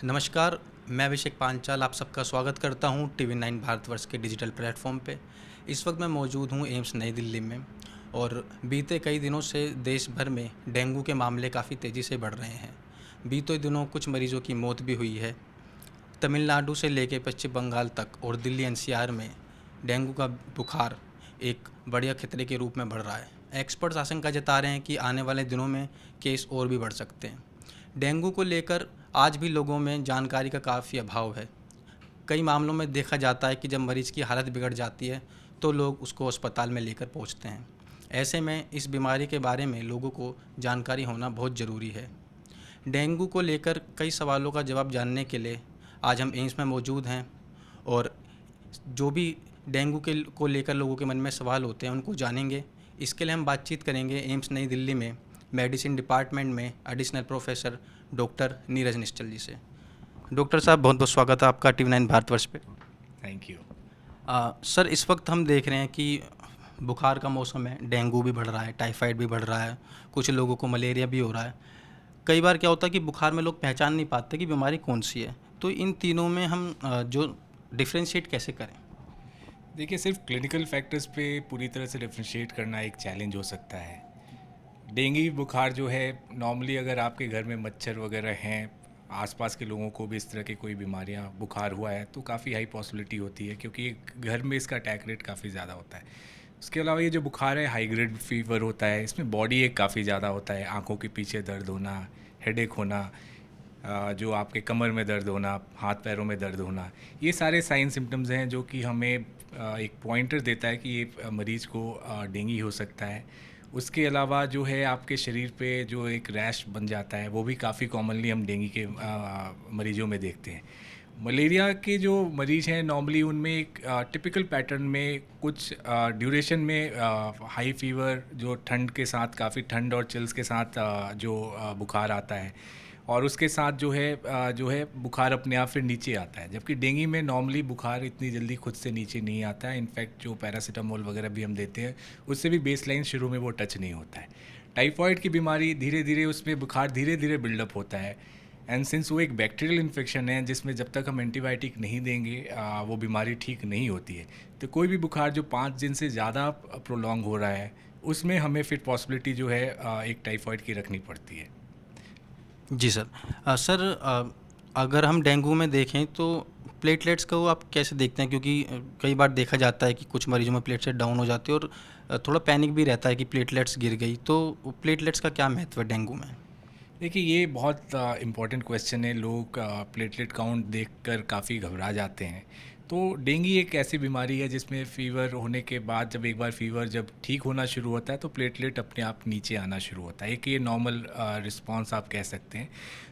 नमस्कार, मैं अभिषेक पांचाल आप सबका स्वागत करता हूं टीवी 9 भारतवर्ष के डिजिटल प्लेटफॉर्म पे। इस वक्त मैं मौजूद हूं एम्स नई दिल्ली में और बीते कई दिनों से देश भर में डेंगू के मामले काफ़ी तेज़ी से बढ़ रहे हैं। बीते दिनों कुछ मरीजों की मौत भी हुई है। तमिलनाडु से लेकर पश्चिम बंगाल तक और दिल्ली एनसीआर में डेंगू का बुखार एक बड़े खतरे के रूप में बढ़ रहा है। एक्सपर्ट्स आशंका जता रहे हैं कि आने वाले दिनों में केस और भी बढ़ सकते हैं। डेंगू को लेकर आज भी लोगों में जानकारी का काफ़ी अभाव है। कई मामलों में देखा जाता है कि जब मरीज़ की हालत बिगड़ जाती है तो लोग उसको अस्पताल में लेकर पहुंचते हैं। ऐसे में इस बीमारी के बारे में लोगों को जानकारी होना बहुत ज़रूरी है। डेंगू को लेकर कई सवालों का जवाब जानने के लिए आज हम एम्स में मौजूद हैं और जो भी डेंगू के को लेकर लोगों के मन में सवाल होते हैं उनको जानेंगे। इसके लिए हम बातचीत करेंगे एम्स नई दिल्ली में मेडिसिन डिपार्टमेंट में एडिशनल प्रोफेसर डॉक्टर नीरज निश्चल जी से। डॉक्टर साहब, बहुत बहुत स्वागत है आपका टीवी 9 भारतवर्ष पे। Thank you. सर, इस वक्त हम देख रहे हैं कि बुखार का मौसम है, डेंगू भी बढ़ रहा है, टाइफाइड भी बढ़ रहा है, कुछ लोगों को मलेरिया भी हो रहा है। कई बार क्या होता है कि बुखार में लोग पहचान नहीं पाते कि बीमारी कौन सी है। तो इन तीनों में हम जो डिफ्रेंशिएट कैसे करें? देखिए, सिर्फ क्लिनिकल फैक्टर्स पे पूरी तरह से डिफ्रेंशिएट करना एक चैलेंज हो सकता है। डेंगू बुखार जो है, नॉर्मली अगर आपके घर में मच्छर वगैरह हैं, आसपास के लोगों को भी इस तरह की कोई बीमारियां बुखार हुआ है तो काफ़ी हाई पॉसिबिलिटी होती है, क्योंकि घर में इसका अटैक रेट काफ़ी ज़्यादा होता है। उसके अलावा ये जो बुखार है, हाई ग्रेड फीवर होता है, इसमें बॉडी एक काफ़ी ज़्यादा होता है, आंखों के पीछे दर्द होना, हेडेक होना, जो आपके कमर में दर्द होना, हाथ पैरों में दर्द होना, ये सारे साइन सिम्टम्स हैं जो कि हमें एक पॉइंटर देता है कि ये मरीज़ को डेंगू हो सकता है। उसके अलावा जो है आपके शरीर पे जो एक रैश बन जाता है, वो भी काफ़ी कॉमनली हम डेंगू के मरीजों में देखते हैं। मलेरिया के जो मरीज़ हैं, नॉर्मली उनमें एक टिपिकल पैटर्न में कुछ ड्यूरेशन में हाई फीवर, जो ठंड के साथ, काफ़ी ठंड और चिल्स के साथ जो बुखार आता है, और उसके साथ जो है बुखार अपने आप फिर नीचे आता है। जबकि डेंगू में नॉर्मली बुखार इतनी जल्दी खुद से नीचे नहीं आता है। इनफैक्ट जो पैरासीटामोल वगैरह भी हम देते हैं, उससे भी बेसलाइन शुरू में वो टच नहीं होता है। टाइफॉइड की बीमारी धीरे धीरे, उसमें बुखार धीरे धीरे बिल्डअप होता है, एंड सिंस वो एक बैक्टीरियल इन्फेक्शन है जिसमें जब तक हम एंटीबायोटिक नहीं देंगे वो बीमारी ठीक नहीं होती है। तो कोई भी बुखार जो 5 दिन से ज़्यादा प्रोलॉन्ग हो रहा है, उसमें हमें फिर पॉसिबिलिटी जो है एक टाइफॉइड की रखनी पड़ती है। जी सर। सर, अगर हम डेंगू में देखें तो प्लेटलेट्स को आप कैसे देखते हैं? क्योंकि कई बार देखा जाता है कि कुछ मरीजों में प्लेटलेट डाउन हो जाती है और थोड़ा पैनिक भी रहता है कि प्लेटलेट्स गिर गई। तो प्लेटलेट्स का क्या महत्व है डेंगू में? देखिए, ये बहुत इम्पॉर्टेंट क्वेश्चन है। लोग प्लेटलेट काउंट देखकर काफ़ी घबरा जाते हैं। तो डेंगू एक ऐसी बीमारी है जिसमें फ़ीवर होने के बाद, जब एक बार फ़ीवर जब ठीक होना शुरू होता है, तो प्लेटलेट अपने आप नीचे आना शुरू होता है। एक ये नॉर्मल रिस्पांस आप कह सकते हैं।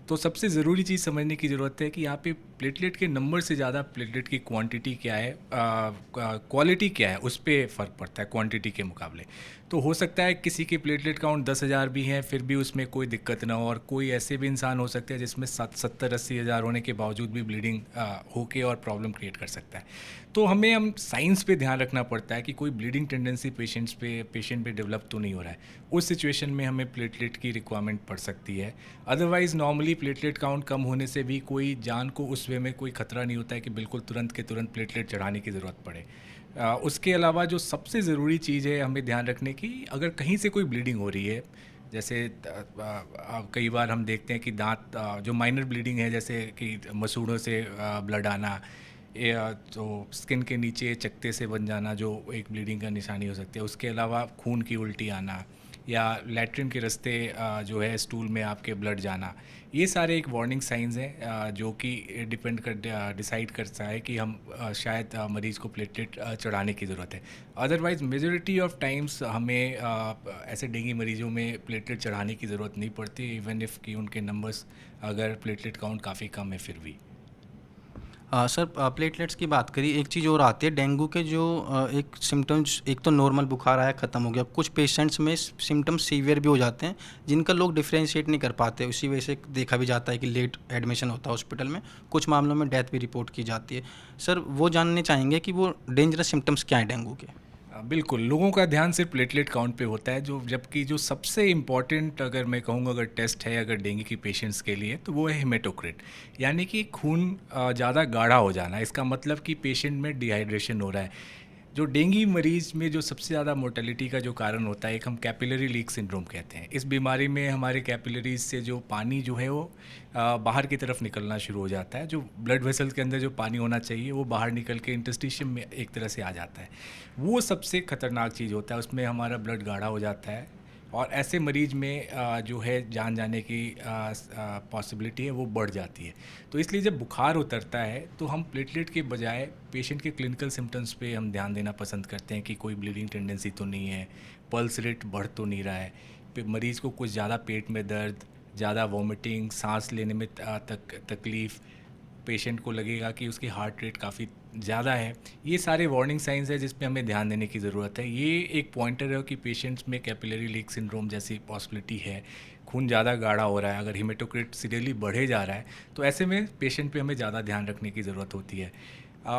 तो सबसे ज़रूरी चीज़ समझने की ज़रूरत है कि यहाँ पे प्लेटलेट के नंबर से ज़्यादा प्लेटलेट की क्वांटिटी क्या है, क्वालिटी क्या है, उस पर फ़र्क पड़ता है क्वांटिटी के मुकाबले। तो हो सकता है किसी के प्लेटलेट काउंट 10,000 भी हैं, फिर भी उसमें कोई दिक्कत ना हो, और कोई ऐसे भी इंसान हो सकते हैं जिसमें 70-80 हज़ार होने के बावजूद भी ब्लीडिंग होके और प्रॉब्लम क्रिएट कर सकता है। तो हम साइंस पे ध्यान रखना पड़ता है कि कोई ब्लीडिंग टेंडेंसी पेशेंट पे डेवलप तो नहीं हो रहा है। उस सिचुएशन में हमें प्लेटलेट की रिक्वायरमेंट पड़ सकती है। अदरवाइज़ नॉर्मली प्लेटलेट काउंट कम होने से भी कोई जान को उस वे में कोई खतरा नहीं होता है कि बिल्कुल तुरंत के तुरंत प्लेटलेट चढ़ाने की ज़रूरत पड़े। उसके अलावा जो सबसे ज़रूरी चीज़ है हमें ध्यान रखने की, अगर कहीं से कोई ब्लीडिंग हो रही है, जैसे कई बार हम देखते हैं कि दांत जो माइनर ब्लीडिंग है, जैसे कि मसूड़ों से ब्लड आना, या तो स्किन के नीचे चकते से बन जाना, जो एक ब्लीडिंग का निशानी हो सकती है। उसके अलावा खून की उल्टी आना, या लैट्रिन के रास्ते जो है स्टूल में आपके ब्लड जाना, ये सारे एक वार्निंग साइंस हैं जो कि डिसाइड करता है कि हम शायद मरीज़ को प्लेटलेट चढ़ाने की ज़रूरत है। अदरवाइज़ मेजॉरिटी ऑफ टाइम्स हमें ऐसे डेंगू मरीज़ों में प्लेटलेट चढ़ाने की ज़रूरत नहीं पड़ती, इवन इफ़ कि उनके नंबर्स, अगर प्लेटलेट काउंट काफ़ी कम है फिर भी। सर, प्लेटलेट्स की बात करी, एक चीज़ और आती है डेंगू के जो एक सिम्टम्स, एक तो नॉर्मल बुखार आया ख़त्म हो गया, कुछ पेशेंट्स में सिम्टम्स सीवियर भी हो जाते हैं जिनका लोग डिफ्रेंशिएट नहीं कर पाते। उसी वजह से देखा भी जाता है कि लेट एडमिशन होता है हॉस्पिटल में, कुछ मामलों में डेथ भी रिपोर्ट की जाती है। सर, वो जानने चाहेंगे कि वो डेंजरस सिम्टम्स क्या हैं डेंगू के? बिल्कुल, लोगों का ध्यान सिर्फ प्लेटलेट काउंट पे होता है, जो जबकि जो सबसे इम्पॉर्टेंट अगर मैं कहूँगा अगर टेस्ट है अगर डेंगू की पेशेंट्स के लिए तो वो है हेमेटोक्रिट, यानी कि खून ज़्यादा गाढ़ा हो जाना। इसका मतलब कि पेशेंट में डिहाइड्रेशन हो रहा है। जो डेंगू मरीज में जो सबसे ज़्यादा मोर्टेलिटी का जो कारण होता है, एक हम कैपिलरी लीक सिंड्रोम कहते हैं। इस बीमारी में हमारे कैपिलरीज से जो पानी जो है वो बाहर की तरफ निकलना शुरू हो जाता है। जो ब्लड वेसल के अंदर जो पानी होना चाहिए वो बाहर निकल के इंटरस्टिशियम में एक तरह से आ जाता है। वो सबसे ख़तरनाक चीज़ होता है, उसमें हमारा ब्लड गाढ़ा हो जाता है और ऐसे मरीज में जो है जान जाने की पॉसिबिलिटी है वो बढ़ जाती है। तो इसलिए जब बुखार उतरता है तो हम प्लेटलेट के बजाय पेशेंट के क्लिनिकल सिम्टम्स पे हम ध्यान देना पसंद करते हैं कि कोई ब्लीडिंग टेंडेंसी तो नहीं है, पल्स रेट बढ़ तो नहीं रहा है, मरीज़ को कुछ ज़्यादा पेट में दर्द, ज़्यादा वॉमिटिंग, सांस लेने में तकलीफ़, पेशेंट को लगेगा कि उसकी हार्ट रेट काफ़ी ज़्यादा है। ये सारे वार्निंग साइंस है जिस पे हमें ध्यान देने की ज़रूरत है। ये एक पॉइंटर है कि पेशेंट्स में कैपिलरी लीक सिंड्रोम जैसी पॉसिबिलिटी है, खून ज़्यादा गाढ़ा हो रहा है, अगर हीमेटोक्रिट सीरियसली बढ़े जा रहा है तो ऐसे में पेशेंट पे हमें ज़्यादा ध्यान रखने की ज़रूरत होती है।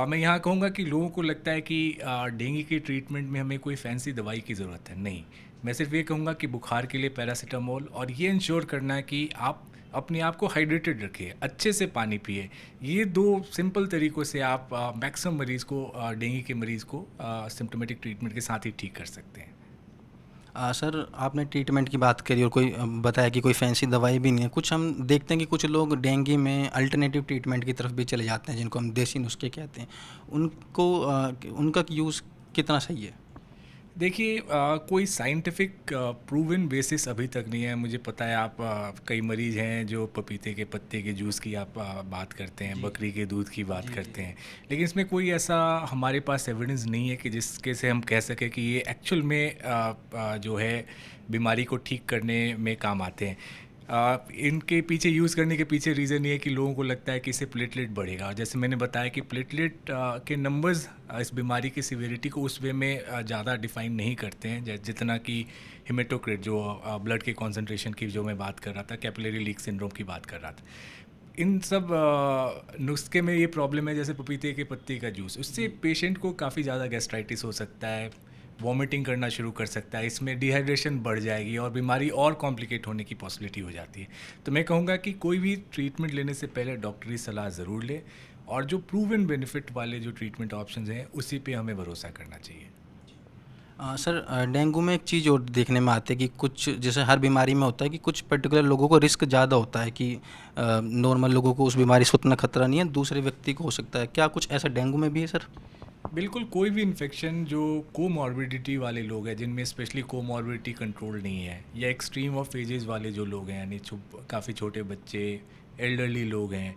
मैं यहाँ कहूँगा कि लोगों को लगता है कि डेंगू के ट्रीटमेंट में हमें कोई फैंसी दवाई की ज़रूरत है, नहीं। मैं सिर्फ ये कहूँगा कि बुखार के लिए पैरासीटामोल, और ये इंश्योर करना है कि आप अपने आप को हाइड्रेटेड रखिए, अच्छे से पानी पिए। ये दो सिंपल तरीक़ों से आप मैक्सिमम मरीज़ को, डेंगू के मरीज़ को सिम्टोमेटिक ट्रीटमेंट के साथ ही ठीक कर सकते हैं। सर, आपने ट्रीटमेंट की बात करी और कोई बताया कि कोई फैंसी दवाई भी नहीं है। कुछ हम देखते हैं कि कुछ लोग डेंगू में अल्टरनेटिव ट्रीटमेंट की तरफ भी चले जाते हैं, जिनको हम देसी नुस्खे कहते हैं। उनको उनका यूज़ कितना सही है? देखिए, कोई साइंटिफिक प्रूवन बेसिस अभी तक नहीं है। मुझे पता है आप कई मरीज़ हैं जो पपीते के पत्ते के जूस की आप बात करते हैं, बकरी के दूध की बात करते हैं, लेकिन इसमें कोई ऐसा हमारे पास एविडेंस नहीं है कि जिसके से हम कह सकें कि ये एक्चुअल में जो है बीमारी को ठीक करने में काम आते हैं। इनके पीछे यूज़ करने के पीछे रीज़न ये है कि लोगों को लगता है कि इससे प्लेटलेट बढ़ेगा। जैसे मैंने बताया कि प्लेटलेट के नंबर्स इस बीमारी की सिवियरिटी को उस वे में ज़्यादा डिफ़ाइन नहीं करते हैं जितना कि हेमेटोक्रिट, जो ब्लड के कॉन्सेंट्रेशन की जो मैं बात कर रहा था, कैपिलरी लीक सिंड्रोम की बात कर रहा था। इन सब नुस्खे में ये प्रॉब्लम है, जैसे पपीते के पत्ते का जूस, उससे पेशेंट को काफ़ी ज़्यादा गैस्ट्राइटिस हो सकता है, वॉमिटिंग करना शुरू कर सकता है, इसमें डिहाइड्रेशन बढ़ जाएगी और बीमारी और कॉम्प्लिकेट होने की पॉसिबिलिटी हो जाती है। तो मैं कहूँगा कि कोई भी ट्रीटमेंट लेने से पहले डॉक्टरी सलाह ज़रूर ले, और जो प्रूवन बेनिफिट वाले जो ट्रीटमेंट ऑप्शंस हैं उसी पे हमें भरोसा करना चाहिए। सर, डेंगू में एक चीज़ और देखने में आती है कि कुछ, जैसे हर बीमारी में होता है कि कुछ पर्टिकुलर लोगों को रिस्क ज़्यादा होता है कि नॉर्मल लोगों को उस बीमारी से उतना खतरा नहीं है, दूसरे व्यक्ति को हो सकता है। क्या कुछ ऐसा डेंगू में भी है सर? बिल्कुल, कोई भी इन्फेक्शन जो कोमॉर्बिडिटी वाले लोग हैं, जिनमें स्पेशली कोमॉर्बिडिटी कंट्रोल नहीं है, या एक्सट्रीम ऑफ एजेस वाले जो लोग हैं, यानी काफ़ी छोटे बच्चे, एल्डरली लोग हैं,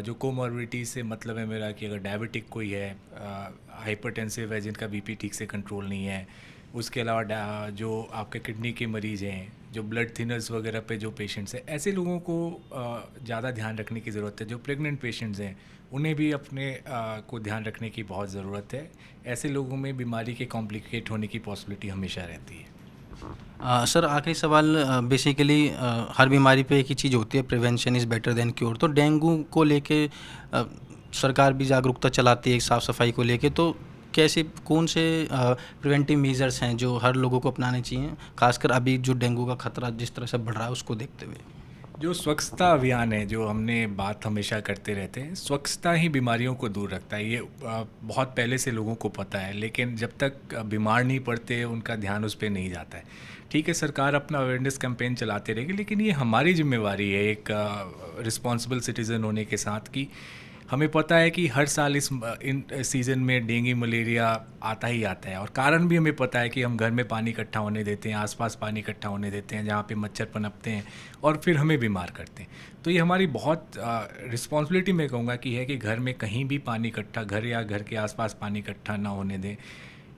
जो कोमॉर्बिडिटी से मतलब है मेरा कि अगर डायबिटिक कोई है, हाइपरटेंसिव है जिनका बीपी ठीक से कंट्रोल नहीं है, उसके अलावा जो आपके किडनी के मरीज़ हैं, जो ब्लड थिनर्स वगैरह पे जो पेशेंट्स हैं, ऐसे लोगों को ज़्यादा ध्यान रखने की ज़रूरत है। जो प्रेग्नेंट पेशेंट्स हैं उन्हें भी अपने को ध्यान रखने की बहुत ज़रूरत है। ऐसे लोगों में बीमारी के कॉम्प्लिकेट होने की पॉसिबिलिटी हमेशा रहती है। सर, आखिरी सवाल, बेसिकली हर बीमारी पे एक ही चीज़ होती है, prevention is better than cure. तो डेंगू को लेके सरकार भी जागरूकता चलाती है साफ़ सफाई को लेके, तो कैसे, कौन से प्रिवेंटिव मेजर्स हैं जो हर लोगों को अपनाने चाहिए, खासकर अभी जो डेंगू का खतरा जिस तरह से बढ़ रहा है उसको देखते हुए? जो स्वच्छता अभियान है, जो हमने बात हमेशा करते रहते हैं, स्वच्छता ही बीमारियों को दूर रखता है। ये बहुत पहले से लोगों को पता है, लेकिन जब तक बीमार नहीं पड़ते उनका ध्यान उस पर नहीं जाता है। ठीक है, सरकार अपना अवेयरनेस कैंपेन चलाते रहेगी, लेकिन ये हमारी जिम्मेवारी है एक रिस्पॉन्सिबल सिटीज़न होने के साथ कि हमें पता है कि हर साल इन सीज़न में डेंगू मलेरिया आता ही आता है, और कारण भी हमें पता है कि हम घर में पानी इकट्ठा होने देते हैं, आसपास पानी इकट्ठा होने देते हैं जहाँ पे मच्छर पनपते हैं और फिर हमें बीमार करते हैं। तो ये हमारी बहुत रिस्पॉन्सिबिलिटी मैं कहूँगा कि है कि घर में कहीं भी पानी इकट्ठा, घर या घर के आसपास पानी इकट्ठा ना होने दें।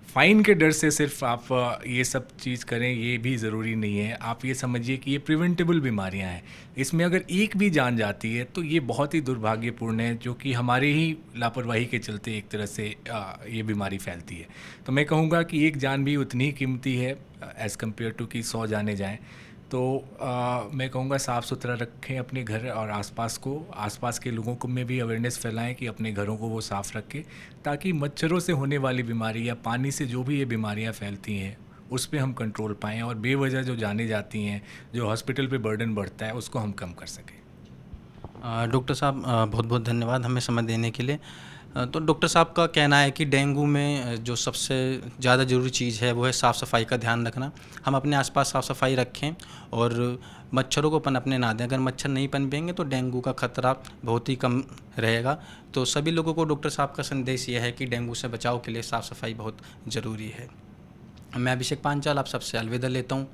फ़ाइन के डर से सिर्फ आप ये सब चीज़ करें, ये भी ज़रूरी नहीं है। आप ये समझिए कि ये प्रिवेंटेबल बीमारियां हैं, इसमें अगर एक भी जान जाती है तो ये बहुत ही दुर्भाग्यपूर्ण है, जो कि हमारे ही लापरवाही के चलते एक तरह से ये बीमारी फैलती है। तो मैं कहूँगा कि एक जान भी उतनी ही कीमती है एज़ कम्पेयर टू कि 100 जाने जाएँ। तो मैं कहूँगा साफ़ सुथरा रखें अपने घर और आसपास को, आसपास के लोगों को में भी अवेयरनेस फैलाएं कि अपने घरों को वो साफ़ रखें, ताकि मच्छरों से होने वाली बीमारी या पानी से जो भी ये बीमारियां फैलती हैं उस पे हम कंट्रोल पाएँ, और बेवजह जो जाने जाती हैं, जो हॉस्पिटल पे बर्डन बढ़ता है, उसको हम कम कर सकें। डॉक्टर साहब बहुत बहुत धन्यवाद हमें समय देने के लिए। तो डॉक्टर साहब का कहना है कि डेंगू में जो सबसे ज़्यादा ज़रूरी चीज़ है वो है साफ़ सफाई का ध्यान रखना। हम अपने आसपास साफ़ सफाई रखें और मच्छरों को पनपने ना दें। अगर मच्छर नहीं पनपेंगे तो डेंगू का खतरा बहुत ही कम रहेगा। तो सभी लोगों को डॉक्टर साहब का संदेश यह है कि डेंगू से बचाव के लिए साफ़ सफाई बहुत ज़रूरी है। मैं अभिषेक पांचाल आप सबसे अलविदा लेता हूँ।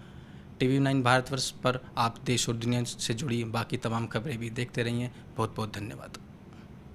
TV9 भारतवर्ष पर आप देश और दुनिया से जुड़ी बाकी तमाम खबरें भी देखते रहिए। बहुत बहुत धन्यवाद।